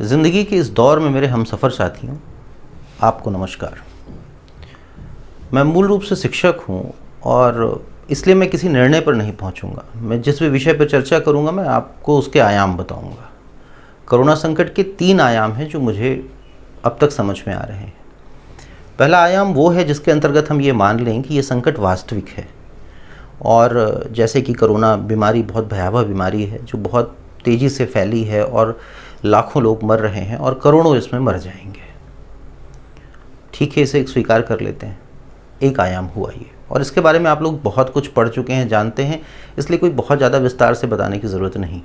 ज़िंदगी के इस दौर में मेरे हमसफ़र साथियों, आपको नमस्कार। मैं मूल रूप से शिक्षक हूँ और इसलिए मैं किसी निर्णय पर नहीं पहुँचूँगा। मैं जिस भी विषय पर चर्चा करूँगा मैं आपको उसके आयाम बताऊँगा। कोरोना संकट के 3 आयाम हैं जो मुझे अब तक समझ में आ रहे हैं। पहला आयाम वो है जिसके अंतर्गत हम ये मान लें कि ये संकट वास्तविक है और जैसे कि कोरोना बीमारी बहुत भयावह बीमारी है जो बहुत तेज़ी से फैली है और लाखों लोग मर रहे हैं और करोड़ों इसमें मर जाएंगे। ठीक है, इसे एक स्वीकार कर लेते हैं। एक आयाम हुआ ये, और इसके बारे में आप लोग बहुत कुछ पढ़ चुके हैं, जानते हैं, इसलिए कोई बहुत ज़्यादा विस्तार से बताने की ज़रूरत नहीं।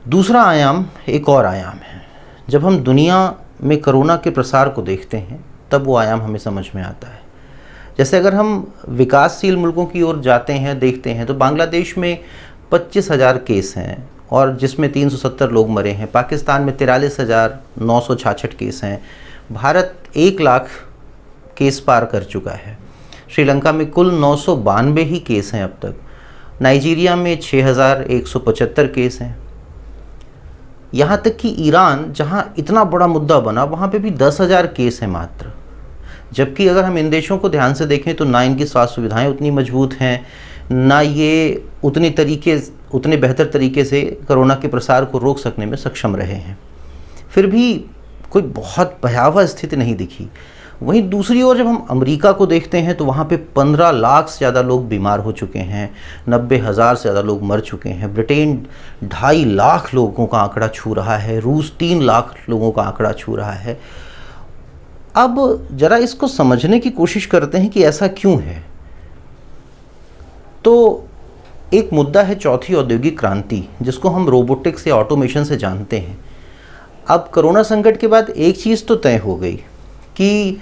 दूसरा आयाम एक और आयाम है। जब हम दुनिया में कोरोना के प्रसार को देखते हैं तब वो आयाम हमें समझ में आता है। जैसे अगर हम विकासशील मुल्कों की ओर जाते हैं, देखते हैं, तो बांग्लादेश में 25,000 केस हैं और जिसमें 370 लोग मरे हैं। पाकिस्तान में 43,966 केस हैं। भारत 1 लाख केस पार कर चुका है। श्रीलंका में कुल 992 ही केस हैं अब तक। नाइजीरिया में 6,175 केस हैं। यहाँ तक कि ईरान, जहाँ इतना बड़ा मुद्दा बना, वहाँ पे भी 10,000 केस हैं मात्र। जबकि अगर हम इन देशों को ध्यान से देखें तो ना इनकी स्वास्थ्य सुविधाएं उतनी मजबूत हैं, ना ये उतने बेहतर तरीके से कोरोना के प्रसार को रोक सकने में सक्षम रहे हैं। फिर भी कोई बहुत भयावह स्थिति नहीं दिखी। वहीं दूसरी ओर जब हम अमेरिका को देखते हैं तो वहाँ पे 15 लाख से ज़्यादा लोग बीमार हो चुके हैं, 90,000 से ज़्यादा लोग मर चुके हैं। ब्रिटेन 2.5 लाख लोगों का आंकड़ा छू रहा है। रूस 3 लाख लोगों का आंकड़ा छू रहा है। अब ज़रा इसको समझने की कोशिश करते हैं कि ऐसा क्यों है। तो एक मुद्दा है चौथी औद्योगिक क्रांति, जिसको हम रोबोटिक्स या ऑटोमेशन से जानते हैं। अब कोरोना संकट के बाद एक चीज़ तो तय हो गई कि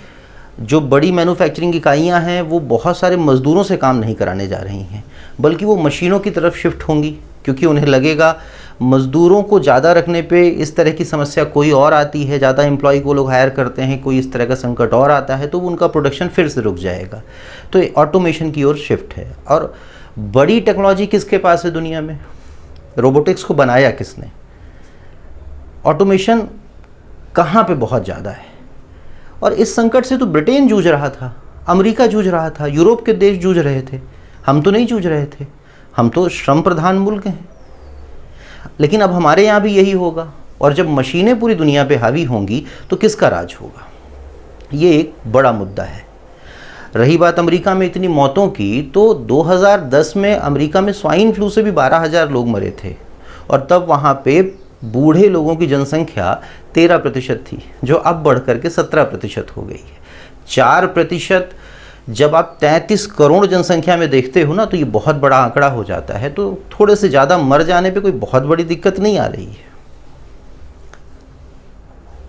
जो बड़ी मैन्युफैक्चरिंग इकाइयां हैं वो बहुत सारे मज़दूरों से काम नहीं कराने जा रही हैं, बल्कि वो मशीनों की तरफ शिफ्ट होंगी, क्योंकि उन्हें लगेगा मज़दूरों को ज़्यादा रखने पे इस तरह की समस्या कोई और आती है, ज़्यादा एम्प्लॉय को लोग हायर करते हैं, कोई इस तरह का संकट और आता है तो उनका प्रोडक्शन फिर से रुक जाएगा। तो ऑटोमेशन की ओर शिफ्ट है। और बड़ी टेक्नोलॉजी किसके पास है दुनिया में? रोबोटिक्स को बनाया किसने? ऑटोमेशन कहाँ पे बहुत ज़्यादा है? और इस संकट से तो ब्रिटेन जूझ रहा था, अमेरिका जूझ रहा था, यूरोप के देश जूझ रहे थे। हम तो नहीं जूझ रहे थे, हम तो श्रम प्रधान मुल्क हैं। लेकिन अब हमारे यहाँ भी यही होगा, और जब मशीनें पूरी दुनिया पे हावी होंगी तो किसका राज होगा? ये एक बड़ा मुद्दा है। रही बात अमेरिका में इतनी मौतों की, तो 2010 में अमेरिका में स्वाइन फ्लू से भी 12,000 लोग मरे थे, और तब वहाँ पे बूढ़े लोगों की जनसंख्या 13% थी, जो अब बढ़ करके 17% हो गई है। 4% जब आप 33 करोड़ जनसंख्या में देखते हो ना, तो ये बहुत बड़ा आंकड़ा हो जाता है। तो थोड़े से ज़्यादा मर जाने पे कोई बहुत बड़ी दिक्कत नहीं आ रही है।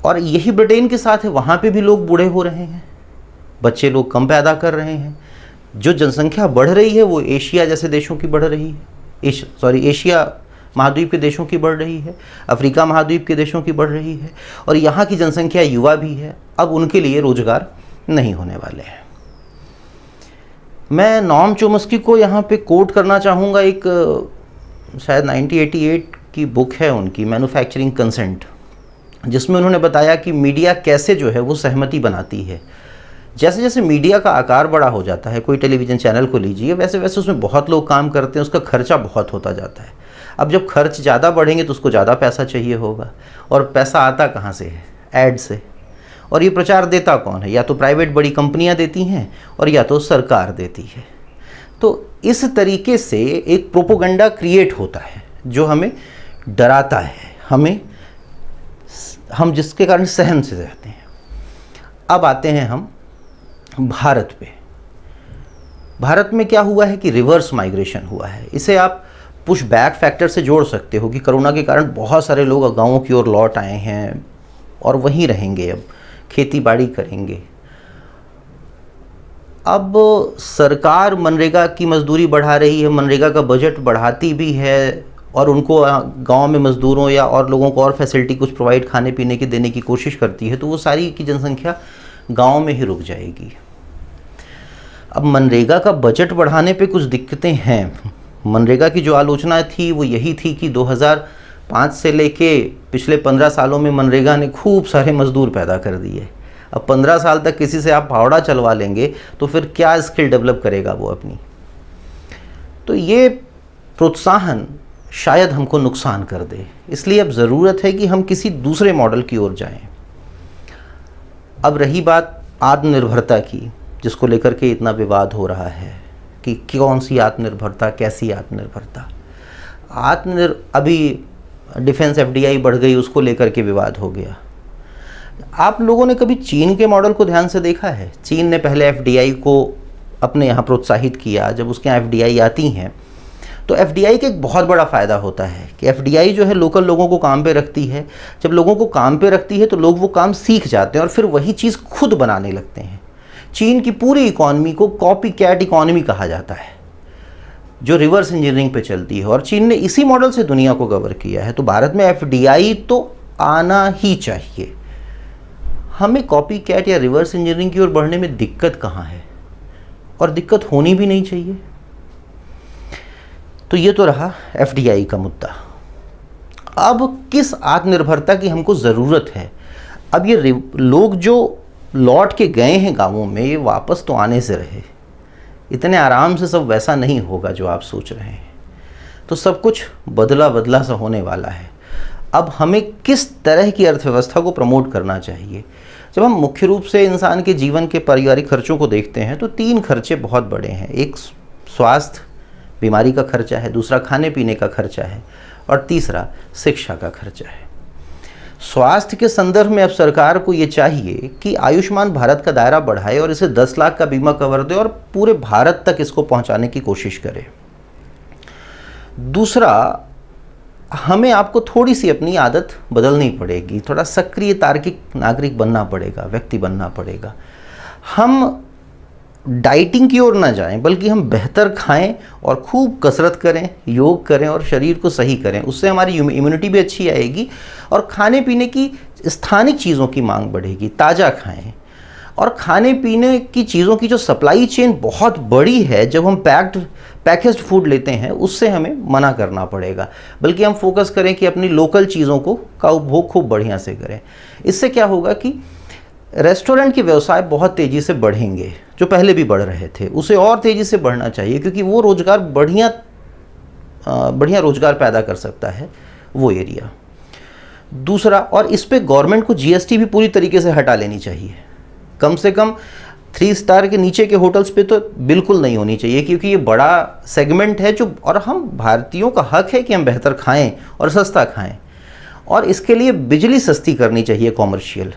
और यही ब्रिटेन के साथ है, वहाँ पे भी लोग बूढ़े हो रहे हैं, बच्चे लोग कम पैदा कर रहे हैं। जो जनसंख्या बढ़ रही है वो एशिया जैसे देशों की बढ़ रही है, एशिया महाद्वीप के देशों की बढ़ रही है, अफ्रीका महाद्वीप के देशों की बढ़ रही है, और यहाँ की जनसंख्या युवा भी है। अब उनके लिए रोजगार नहीं होने वाले हैं। मैं नॉम चोम्स्की को यहाँ पे कोट करना चाहूँगा। एक शायद 1988 की बुक है उनकी, मैन्युफैक्चरिंग कंसेंट, जिसमें उन्होंने बताया कि मीडिया कैसे जो है वो सहमति बनाती है। जैसे जैसे मीडिया का आकार बड़ा हो जाता है, कोई टेलीविज़न चैनल को लीजिए, वैसे वैसे उसमें बहुत लोग काम करते हैं, उसका खर्चा बहुत होता जाता है। अब जब खर्च ज़्यादा बढ़ेंगे तो उसको ज़्यादा पैसा चाहिए होगा, और पैसा आता कहाँ से है? ऐड से। और ये प्रचार देता कौन है? या तो प्राइवेट बड़ी कंपनियां देती हैं और या तो सरकार देती है। तो इस तरीके से एक प्रोपोगंडा क्रिएट होता है जो हमें डराता है, हम जिसके कारण सहम से रहते हैं। अब आते हैं हम भारत पे। भारत में क्या हुआ है कि रिवर्स माइग्रेशन हुआ है। इसे आप पुश बैक फैक्टर से जोड़ सकते हो कि कोरोना के कारण बहुत सारे लोग गाँवों की ओर लौट आए हैं और वहीं रहेंगे, अब खेती बाड़ी करेंगे। अब सरकार मनरेगा की मजदूरी बढ़ा रही है, मनरेगा का बजट बढ़ाती भी है, और उनको गांव में मजदूरों या और लोगों को और फैसिलिटी कुछ प्रोवाइड खाने पीने की देने की कोशिश करती है, तो वो सारी की जनसंख्या गांव में ही रुक जाएगी। अब मनरेगा का बजट बढ़ाने पे कुछ दिक्कतें हैं। मनरेगा की जो आलोचना थी वो यही थी कि 5 से लेके पिछले 15 सालों में मनरेगा ने खूब सारे मजदूर पैदा कर दिए। अब 15 साल तक किसी से आप फावड़ा चलवा लेंगे तो फिर क्या स्किल डेवलप करेगा वो अपनी। तो ये प्रोत्साहन शायद हमको नुकसान कर दे, इसलिए अब ज़रूरत है कि हम किसी दूसरे मॉडल की ओर जाएं। अब रही बात आत्मनिर्भरता की, जिसको लेकर के इतना विवाद हो रहा है कि कौन सी आत्मनिर्भरता, कैसी आत्मनिर्भरता। अभी डिफेंस एफडीआई बढ़ गई, उसको लेकर के विवाद हो गया। आप लोगों ने कभी चीन के मॉडल को ध्यान से देखा है? चीन ने पहले एफडीआई को अपने यहाँ प्रोत्साहित किया। जब उसके यहाँ एफडीआई आती हैं तो एफडीआई का एक बहुत बड़ा फ़ायदा होता है कि एफडीआई जो है लोकल लोगों को काम पे रखती है। जब लोगों को काम पे रखती है तो लोग वो काम सीख जाते हैं और फिर वही चीज़ खुद बनाने लगते हैं। चीन की पूरी इकॉनमी को कॉपी कैट इकॉनमी कहा जाता है, जो रिवर्स इंजीनियरिंग पे चलती है, और चीन ने इसी मॉडल से दुनिया को कवर किया है। तो भारत में एफडीआई तो आना ही चाहिए। हमें कॉपी कैट या रिवर्स इंजीनियरिंग की ओर बढ़ने में दिक्कत कहाँ है, और दिक्कत होनी भी नहीं चाहिए। तो ये तो रहा एफडीआई का मुद्दा। अब किस आत्मनिर्भरता की हमको ज़रूरत है? अब ये लोग जो लौट के गए हैं गांवों में, ये वापस तो आने से रहे। इतने आराम से सब वैसा नहीं होगा जो आप सोच रहे हैं। तो सब कुछ बदला बदला सा होने वाला है। अब हमें किस तरह की अर्थव्यवस्था को प्रमोट करना चाहिए? जब हम मुख्य रूप से इंसान के जीवन के पारिवारिक खर्चों को देखते हैं तो 3 खर्चे बहुत बड़े हैं। एक स्वास्थ्य, बीमारी का खर्चा है, दूसरा खाने पीने का खर्चा है, और तीसरा शिक्षा का खर्चा है। स्वास्थ्य के संदर्भ में अब सरकार को ये चाहिए कि आयुष्मान भारत का दायरा बढ़ाए और इसे 10 लाख का बीमा कवर दे और पूरे भारत तक इसको पहुंचाने की कोशिश करे। दूसरा, हमें आपको थोड़ी सी अपनी आदत बदलनी पड़ेगी, थोड़ा सक्रिय तार्किक नागरिक बनना पड़ेगा, व्यक्ति बनना पड़ेगा। हम डाइटिंग की ओर ना जाएं, बल्कि हम बेहतर खाएं और खूब कसरत करें, योग करें और शरीर को सही करें। उससे हमारी इम्यूनिटी भी अच्छी आएगी और खाने पीने की स्थानिक चीज़ों की मांग बढ़ेगी। ताज़ा खाएं, और खाने पीने की चीज़ों की जो सप्लाई चेन बहुत बड़ी है, जब हम पैकेज्ड फूड लेते हैं उससे हमें मना करना पड़ेगा, बल्कि हम फोकस करें कि अपनी लोकल चीज़ों का उपभोग खूब बढ़िया से करें। इससे क्या होगा कि रेस्टोरेंट के व्यवसाय बहुत तेज़ी से बढ़ेंगे, जो पहले भी बढ़ रहे थे, उसे और तेज़ी से बढ़ना चाहिए, क्योंकि वो रोज़गार बढ़िया रोज़गार पैदा कर सकता है वो एरिया। दूसरा, और इस पे गवर्नमेंट को जीएसटी भी पूरी तरीके से हटा लेनी चाहिए। कम से कम 3 स्टार के नीचे के होटल्स पे तो बिल्कुल नहीं होनी चाहिए, क्योंकि ये बड़ा सेगमेंट है जो, और हम भारतीयों का हक है कि हम बेहतर खाएं और सस्ता खाएं। और इसके लिए बिजली सस्ती करनी चाहिए, कॉमर्शियल।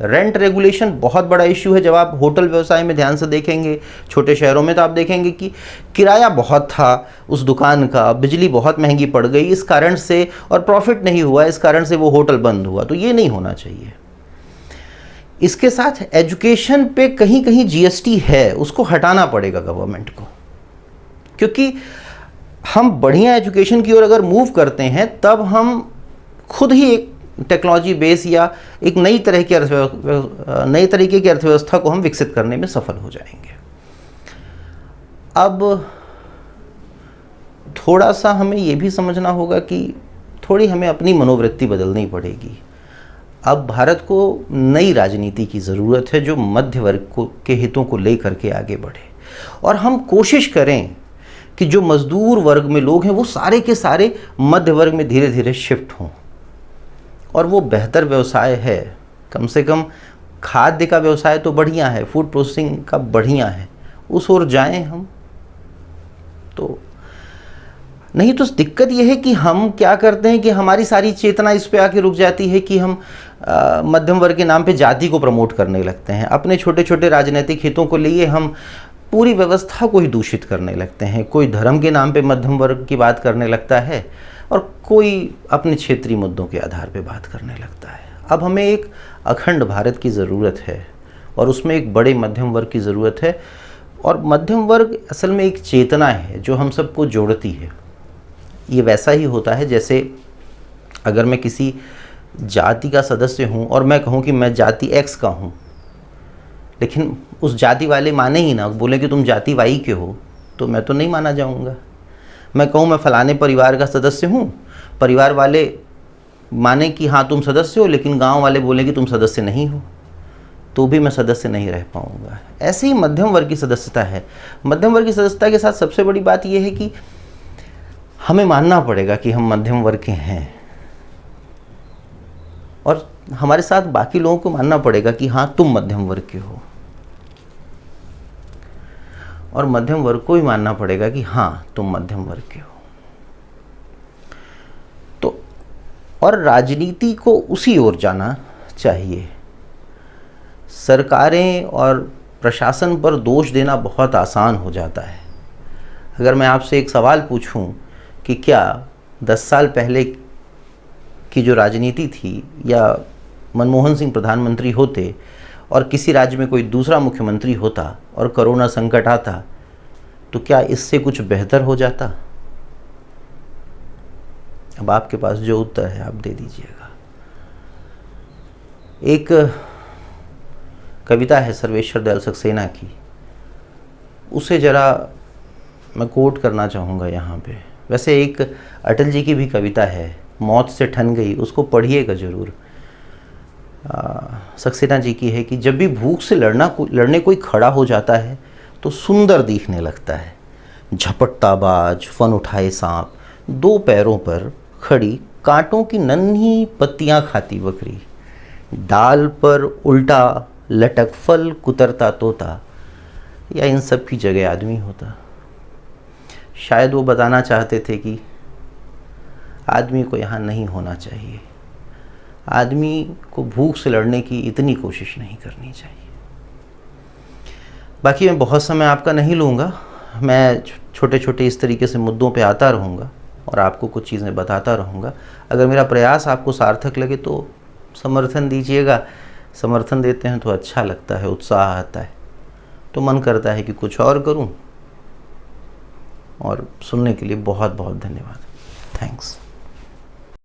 रेंट रेगुलेशन बहुत बड़ा इश्यू है। जब आप होटल व्यवसाय में ध्यान से देखेंगे, छोटे शहरों में, तो आप देखेंगे कि किराया बहुत था उस दुकान का, बिजली बहुत महंगी पड़ गई इस कारण से, और प्रॉफिट नहीं हुआ इस कारण से वो होटल बंद हुआ। तो ये नहीं होना चाहिए। इसके साथ एजुकेशन पे कहीं कहीं जीएसटी है, उसको हटाना पड़ेगा गवर्नमेंट को, क्योंकि हम बढ़िया एजुकेशन की ओर अगर मूव करते हैं तब हम खुद ही एक टेक्नोलॉजी बेस या एक नई तरीके की अर्थव्यवस्था को हम विकसित करने में सफल हो जाएंगे। अब थोड़ा सा हमें ये भी समझना होगा कि थोड़ी हमें अपनी मनोवृत्ति बदलनी पड़ेगी। अब भारत को नई राजनीति की ज़रूरत है, जो मध्य वर्ग के हितों को लेकर के आगे बढ़े, और हम कोशिश करें कि जो मजदूर वर्ग में लोग हैं वो सारे के सारे मध्य वर्ग में धीरे धीरे शिफ्ट हों, और वो बेहतर व्यवसाय है। कम से कम खाद्य का व्यवसाय तो बढ़िया है, फूड प्रोसेसिंग का बढ़िया है, उस ओर जाएं हम। तो नहीं तो दिक्कत यह है कि हम क्या करते हैं कि हमारी सारी चेतना इस पे आके रुक जाती है कि हम मध्यम वर्ग के नाम पे जाति को प्रमोट करने लगते हैं। अपने छोटे छोटे राजनीतिक हितों को लिए हम पूरी व्यवस्था को ही दूषित करने लगते हैं। कोई धर्म के नाम पे मध्यम वर्ग की बात करने लगता है और कोई अपने क्षेत्रीय मुद्दों के आधार पे बात करने लगता है। अब हमें एक अखंड भारत की ज़रूरत है और उसमें एक बड़े मध्यम वर्ग की ज़रूरत है। और मध्यम वर्ग असल में एक चेतना है जो हम सबको जोड़ती है। ये वैसा ही होता है जैसे अगर मैं किसी जाति का सदस्य हूँ और मैं कहूँ कि मैं जाति X का हूँ, लेकिन उस जाति वाले माने ही ना, बोले कि तुम जाति Y के हो, तो मैं तो नहीं माना जाऊँगा। मैं कहूँ मैं फ़लाने परिवार का सदस्य हूँ, परिवार वाले माने कि हाँ तुम सदस्य हो, लेकिन गांव वाले बोले कि तुम सदस्य नहीं हो, तो भी मैं सदस्य नहीं रह पाऊंगा। ऐसे ही मध्यम वर्ग की सदस्यता है। मध्यम वर्ग की सदस्यता के साथ सबसे बड़ी बात यह है कि हमें मानना पड़ेगा कि हम मध्यम वर्ग के हैं, और हमारे साथ बाकी लोगों को मानना पड़ेगा कि हाँ तुम मध्यम वर्ग के हो, और मध्यम वर्ग को भी मानना पड़ेगा कि हाँ तुम मध्यम वर्ग के हो। तो और राजनीति को उसी ओर जाना चाहिए। सरकारें और प्रशासन पर दोष देना बहुत आसान हो जाता है। अगर मैं आपसे एक सवाल पूछूं कि क्या 10 साल पहले की जो राजनीति थी, या मनमोहन सिंह प्रधानमंत्री होते और किसी राज्य में कोई दूसरा मुख्यमंत्री होता और कोरोना संकट आता, तो क्या इससे कुछ बेहतर हो जाता? अब आपके पास जो उत्तर है आप दे दीजिएगा। एक कविता है सर्वेश्वर दयाल सक्सेना की, उसे ज़रा मैं कोट करना चाहूँगा यहाँ पे। वैसे एक अटल जी की भी कविता है, मौत से ठन गई, उसको पढ़िएगा ज़रूर। सक्सेना जी की है कि जब भी भूख से लड़ने कोई खड़ा हो जाता है तो सुंदर दिखने लगता है। झपट्टाबाज फन उठाए सांप, 2 पैरों पर खड़ी कांटों की नन्ही पत्तियां खाती बकरी, डाल पर उल्टा लटक फल कुतरता तोता, या इन सब की जगह आदमी होता। शायद वो बताना चाहते थे कि आदमी को यहाँ नहीं होना चाहिए, आदमी को भूख से लड़ने की इतनी कोशिश नहीं करनी चाहिए। बाकी मैं बहुत समय आपका नहीं लूँगा, मैं छोटे छोटे इस तरीके से मुद्दों पे आता रहूँगा और आपको कुछ चीज़ें बताता रहूँगा। अगर मेरा प्रयास आपको सार्थक लगे तो समर्थन दीजिएगा। समर्थन देते हैं तो अच्छा लगता है, उत्साह आता है, तो मन करता है कि कुछ और करूँ। और सुनने के लिए बहुत बहुत धन्यवाद। थैंक्स।